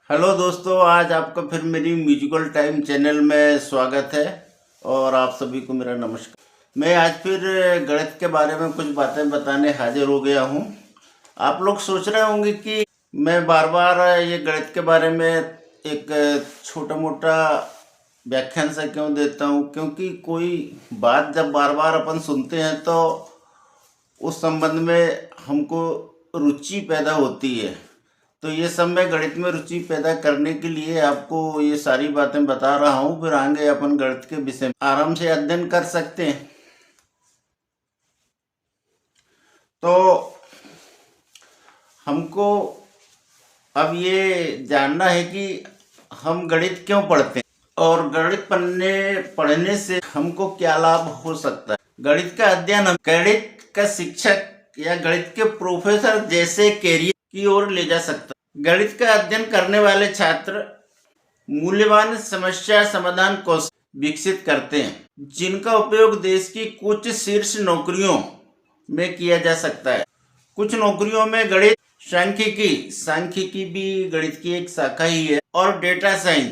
Hello दोस्तों, आज आपका फिर मेरी म्यूजिकल टाइम चैनल में स्वागत है और आप सभी को मेरा नमस्कार। मैं आज फिर गणित के बारे में कुछ बातें बताने हाजिर हो गया हूँ। आप लोग सोच रहे होंगे कि मैं बार बार ये गणित के बारे में एक छोटा मोटा व्याख्यान सा क्यों देता हूँ, क्योंकि कोई बात जब बार बार अपन सुनते हैं तो उस संबंध में हमको रुचि पैदा होती है। तो ये सब मैं गणित में रुचि पैदा करने के लिए आपको ये सारी बातें बता रहा हूँ। फिर आगे अपन गणित के विषय में आराम से अध्ययन कर सकते हैं। तो हमको अब ये जानना है कि हम गणित क्यों पढ़ते हैं और गणित पढ़ने से हमको क्या लाभ हो सकता है। गणित का अध्ययन हम गणित का शिक्षक या गणित के प्रोफेसर जैसे कैरियर की ओर ले जा सकता है। गणित का अध्ययन करने वाले छात्र मूल्यवान समस्या समाधान कौशल विकसित करते हैं, जिनका उपयोग देश की कुछ शीर्ष नौकरियों में किया जा सकता है। कुछ नौकरियों में गणित, सांख्यिकी भी गणित की एक शाखा ही है, और डेटा साइंस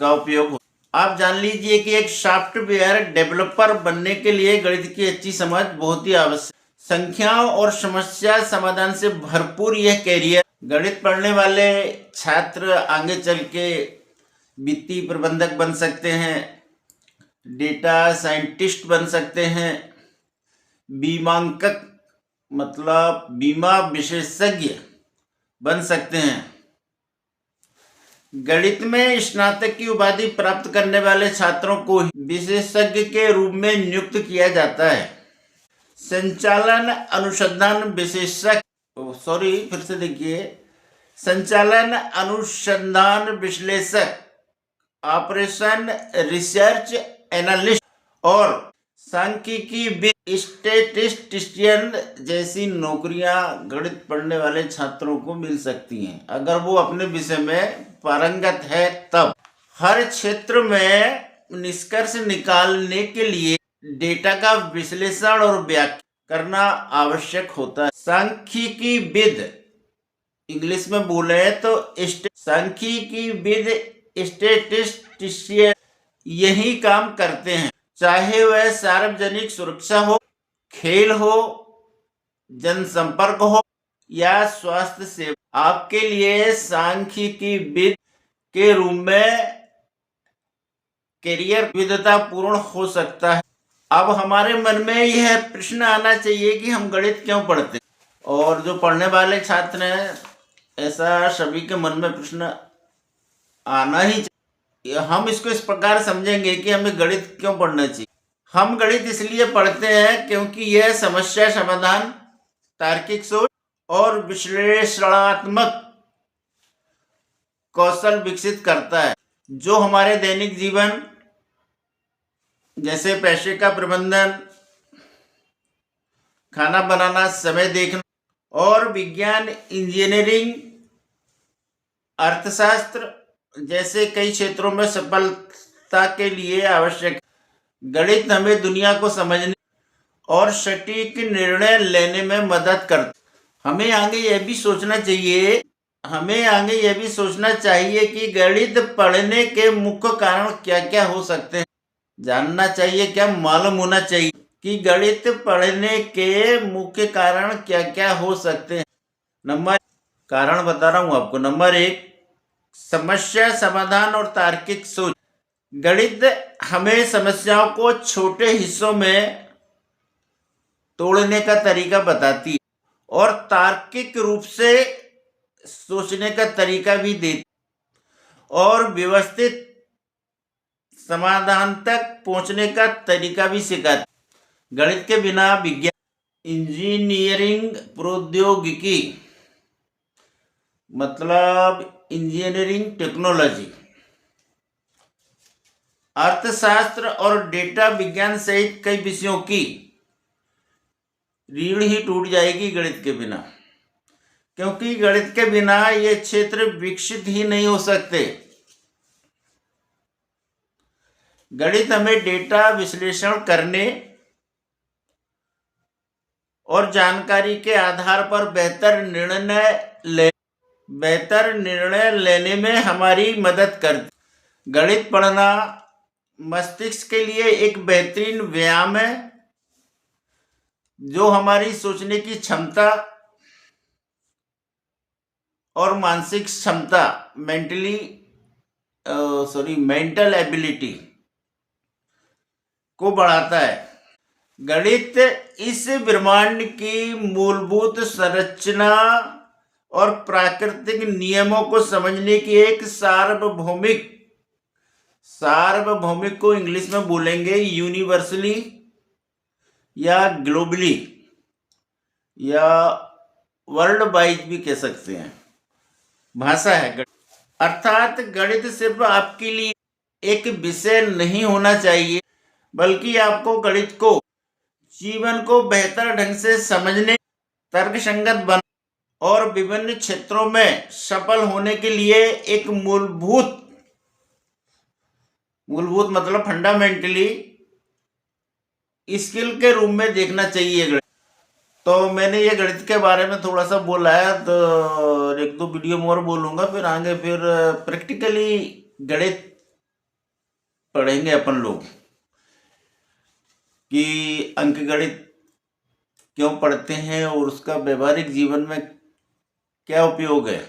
का उपयोग हो। आप जान लीजिए कि एक सॉफ्टवेयर डेवलपर बनने के लिए गणित की अच्छी समझ बहुत ही आवश्यक। संख्याओं और समस्या समाधान से भरपूर यह कैरियर गणित पढ़ने वाले छात्र आगे चल के वित्तीय प्रबंधक बन सकते हैं, डेटा साइंटिस्ट बन सकते हैं, बीमांकक मतलब बीमा विशेषज्ञ बन सकते हैं। गणित में स्नातक की उपाधि प्राप्त करने वाले छात्रों को विशेषज्ञ के रूप में नियुक्त किया जाता है। संचालन अनुसंधान विश्लेषक, ऑपरेशन रिसर्च एनालिस्ट और सांख्यिकी स्टैटिस्टिशियन जैसी नौकरियां गणित पढ़ने वाले छात्रों को मिल सकती हैं, अगर वो अपने विषय में पारंगत है। तब हर क्षेत्र में निष्कर्ष निकालने के लिए डेटा का विश्लेषण और व्याख्या करना आवश्यक होता है। सांख्यिकी विद, इंग्लिश में बोले तो सांख्यिकी विद स्टैटिस्टिशियन यही काम करते हैं, चाहे वह सार्वजनिक सुरक्षा हो, खेल हो, जनसंपर्क हो या स्वास्थ्य सेवा। आपके लिए सांख्यिकी विद के रूप में करियर विविधतापूर्ण हो सकता है। अब हमारे मन में यह प्रश्न आना चाहिए कि हम गणित क्यों पढ़ते हैं, और जो पढ़ने वाले छात्र हैं ऐसा सभी के मन में प्रश्न आना ही चाहिए। हम इसको इस प्रकार समझेंगे कि हमें गणित क्यों पढ़ना चाहिए। हम गणित इसलिए पढ़ते हैं क्योंकि यह समस्या समाधान, तार्किक सोच और विश्लेषणात्मक कौशल विकसित करता है, जो हमारे दैनिक जीवन जैसे पैसे का प्रबंधन, खाना बनाना, समय देखना और विज्ञान, इंजीनियरिंग, अर्थशास्त्र जैसे कई क्षेत्रों में सफलता के लिए आवश्यक है। गणित हमें दुनिया को समझने और सटीक निर्णय लेने में मदद करता है। हमें आगे यह भी सोचना चाहिए कि गणित पढ़ने के मुख्य कारण क्या क्या हो सकते हैं। जानना चाहिए, क्या मालूम होना चाहिए कि गणित पढ़ने के मुख्य कारण क्या क्या हो सकते हैं। कारण बता रहा हूं आपको। नंबर 1, समस्या समाधान और तार्किक सोच। गणित हमें समस्याओं को छोटे हिस्सों में तोड़ने का तरीका बताती है और तार्किक रूप से सोचने का तरीका भी देती और व्यवस्थित समाधान तक पहुंचने का तरीका भी सिखाती। गणित के बिना विज्ञान, इंजीनियरिंग, प्रौद्योगिकी मतलब इंजीनियरिंग टेक्नोलॉजी, अर्थशास्त्र और डेटा विज्ञान सहित कई विषयों की रीढ़ ही टूट जाएगी गणित के बिना, क्योंकि गणित के बिना ये क्षेत्र विकसित ही नहीं हो सकते। गणित हमें डेटा विश्लेषण करने और जानकारी के आधार पर बेहतर निर्णय ले बेहतर निर्णय लेने में हमारी मदद करती। गणित पढ़ना मस्तिष्क के लिए एक बेहतरीन व्यायाम है जो हमारी सोचने की क्षमता और मानसिक क्षमता मेंटल एबिलिटी को बढ़ाता है। गणित इस ब्रह्मांड की मूलभूत संरचना और प्राकृतिक नियमों को समझने की एक सार्वभौमिक को इंग्लिश में बोलेंगे यूनिवर्सली या ग्लोबली या वर्ल्ड वाइड भी कह सकते हैं भाषा है। अर्थात गणित सिर्फ आपके लिए एक विषय नहीं होना चाहिए, बल्कि आपको गणित को जीवन को बेहतर ढंग से समझने, तर्कसंगत बन और विभिन्न क्षेत्रों में सफल होने के लिए एक मूलभूत मतलब फंडामेंटली स्किल के रूप में देखना चाहिए गणित। तो मैंने ये गणित के बारे में थोड़ा सा बोला है, तो एक दो वीडियो में और बोलूँगा, फिर आगे फिर प्रैक्टिकली गणित पढ़ेंगे अपन लोग कि अंक गणित क्यों पढ़ते हैं और उसका व्यवहारिक जीवन में क्या उपयोग है,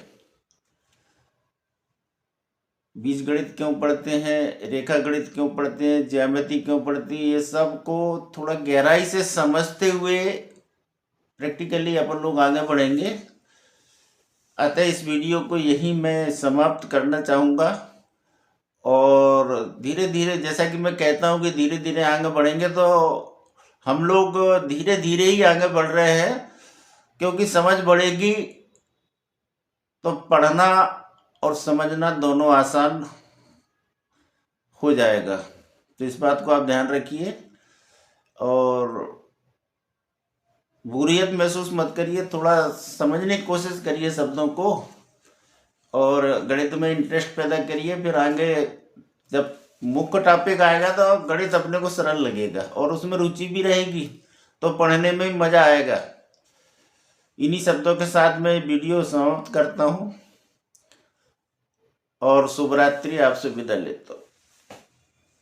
बीजगणित क्यों पढ़ते हैं, रेखा गणित क्यों पढ़ते हैं, ज्यामिति क्यों पढ़ती है, ये सब को थोड़ा गहराई से समझते हुए प्रैक्टिकली अपन लोग आगे बढ़ेंगे। अतः इस वीडियो को यही मैं समाप्त करना चाहूँगा और धीरे धीरे, जैसा कि मैं कहता हूँ कि धीरे धीरे आगे बढ़ेंगे, तो हम लोग धीरे धीरे ही आगे बढ़ रहे हैं, क्योंकि समझ बढ़ेगी तो पढ़ना और समझना दोनों आसान हो जाएगा। तो इस बात को आप ध्यान रखिए और बोरियत महसूस मत करिए, थोड़ा समझने की कोशिश करिए शब्दों को और गणित में इंटरेस्ट पैदा करिए। फिर आगे जब मुख्य टॉपिक आएगा तो गणित अपने को सरल लगेगा और उसमें रुचि भी रहेगी, तो पढ़ने में भी मजा आएगा। इन्हीं शब्दों के साथ मैं वीडियो समाप्त करता हूँ और शुभ रात्रि, आपसे विदा लेता हूँ।